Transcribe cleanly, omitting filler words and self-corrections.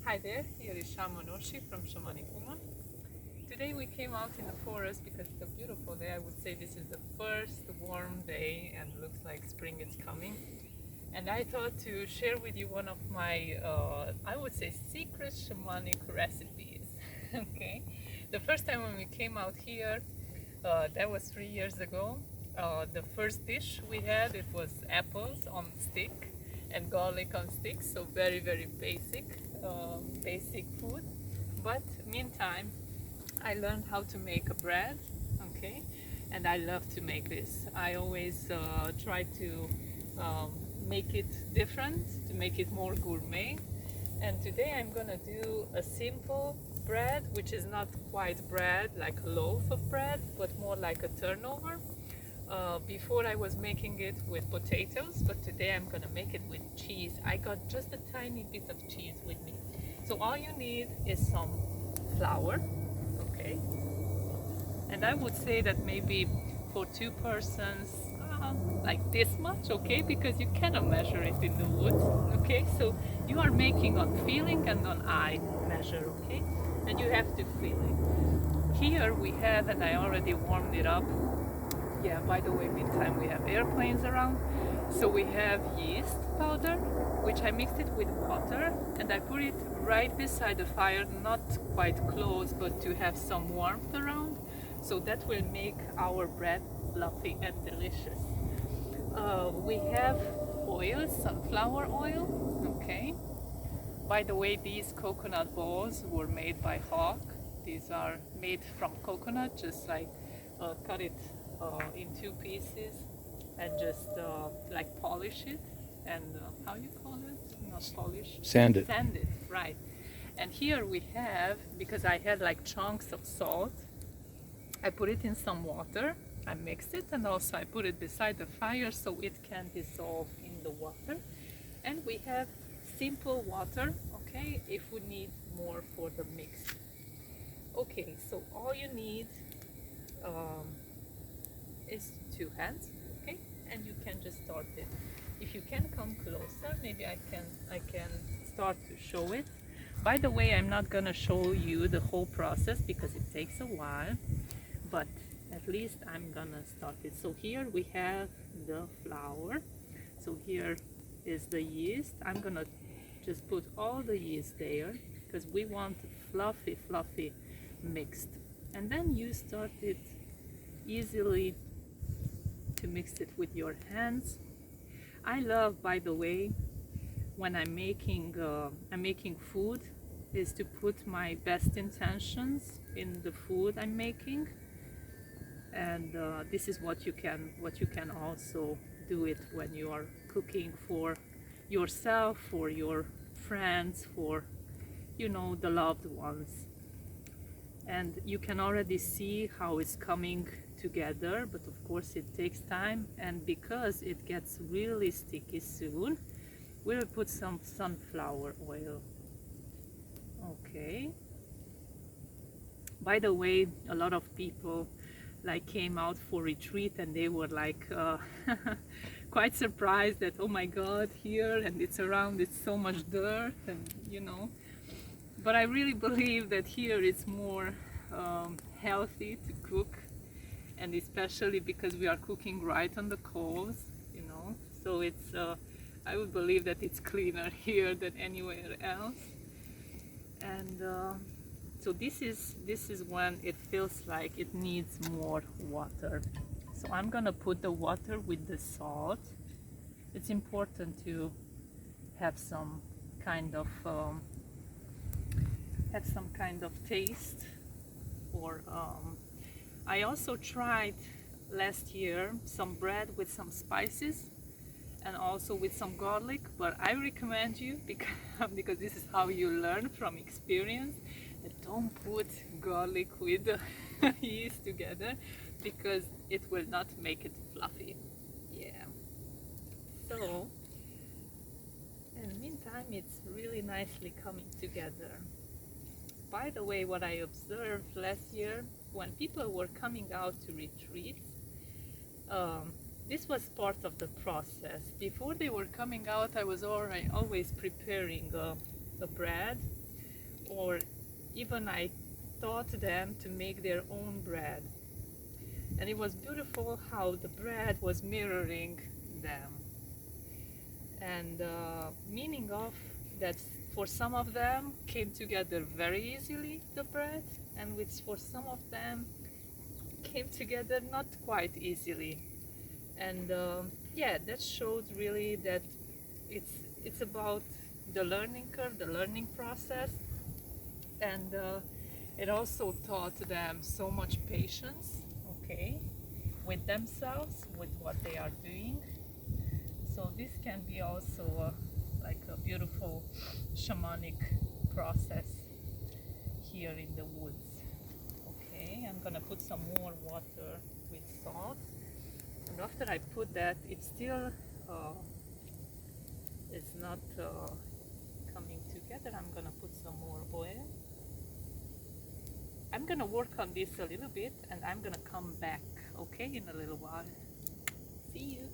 Hi there, here is Shaman Oshi from Shamanic Woman. Today we came out in the forest because it's a beautiful day. I would say this is the first warm day and looks like spring is coming. And I thought to share with you one of my, I would say, secret shamanic recipes. Okay, the first time when we came out here, that was 3 years ago. The first dish we had, it was apples on stick and garlic on stick, so very, very basic food. But meantime, I learned how to make a bread, okay, and I love to make this. I always try to um, make it different, to make it more gourmet. And today I'm gonna do a simple bread, which is not quite bread, like a loaf of bread, but more like a turnover. Before I was making it with potatoes, but today I'm gonna make it with cheese. I got just a tiny bit of cheese with me. So all you need is some flour, okay? And I would say that maybe for two persons, like this much, okay? Because you cannot measure it in the woods, okay? So you are making on feeling and on eye measure, okay? And you have to feel it. Here we have, and I already warmed it up. Yeah, by the way, meantime we have airplanes around. So we have yeast powder, which I mixed it with water, and I put it right beside the fire, not quite close, but to have some warmth around. So that will make our bread fluffy and delicious. We have oil, sunflower oil, okay. By the way, these coconut balls were made by Hawk. These are made from coconut, just like cut it in two pieces and just like polish it and how you call it? Not polish. Sand it. Sand it, right. And here we have, because I had like chunks of salt, I put it in some water, I mixed it, and also I put it beside the fire so it can dissolve in the water. And we have simple water, okay, if we need more for the mix. Okay, so all you need is two hands, okay, and you can just start it. If you can come closer, maybe I can start to show it. By the way, I'm not gonna show you the whole process because it takes a while, but at least I'm gonna start it. So here we have the flour. So here is the yeast. I'm gonna just put all the yeast there because we want fluffy mixed. And then you start it easily to mix it with your hands. I love, by the way, when I'm making food, is to put my best intentions in the food I'm making, and this is what you can also do it when you are cooking for yourself, for your friends, for the loved ones. And you can already see how it's coming together, but of course it takes time, and because it gets really sticky soon, we'll put some sunflower oil. Okay, by the way, a lot of people like came out for retreat and they were like quite surprised that, oh my god, here and it's around, it's so much dirt, and but I really believe that here it's more healthy to cook, and especially because we are cooking right on the coals, so it's I would believe that it's cleaner here than anywhere else. And so this is when it feels like it needs more water. So I'm gonna put the water with the salt. It's important to have some kind of taste. Or I also tried last year some bread with some spices and also with some garlic, but I recommend you, because this is how you learn from experience, that don't put garlic with the yeast together, because it will not make it fluffy. Yeah. So in the meantime, it's really nicely coming together. By the way, what I observed last year when people were coming out to retreats, this was part of the process. Before they were coming out, I was always preparing the bread. or even I taught them to make their own bread. And it was beautiful how the bread was mirroring them. And meaning of that for some of them came together very easily, the bread, and which for some of them came together not quite easily. And yeah, that showed really that it's about the learning curve, the learning process, and it also taught them so much patience, okay, with themselves, with what they are doing. So this can be also like a beautiful shamanic process here in the woods. Okay, I'm gonna put some more water with salt, and after I put that, it's still it's not coming together. I'm gonna put some more oil. I'm gonna work on this a little bit and I'm gonna come back, okay, in a little while. See you.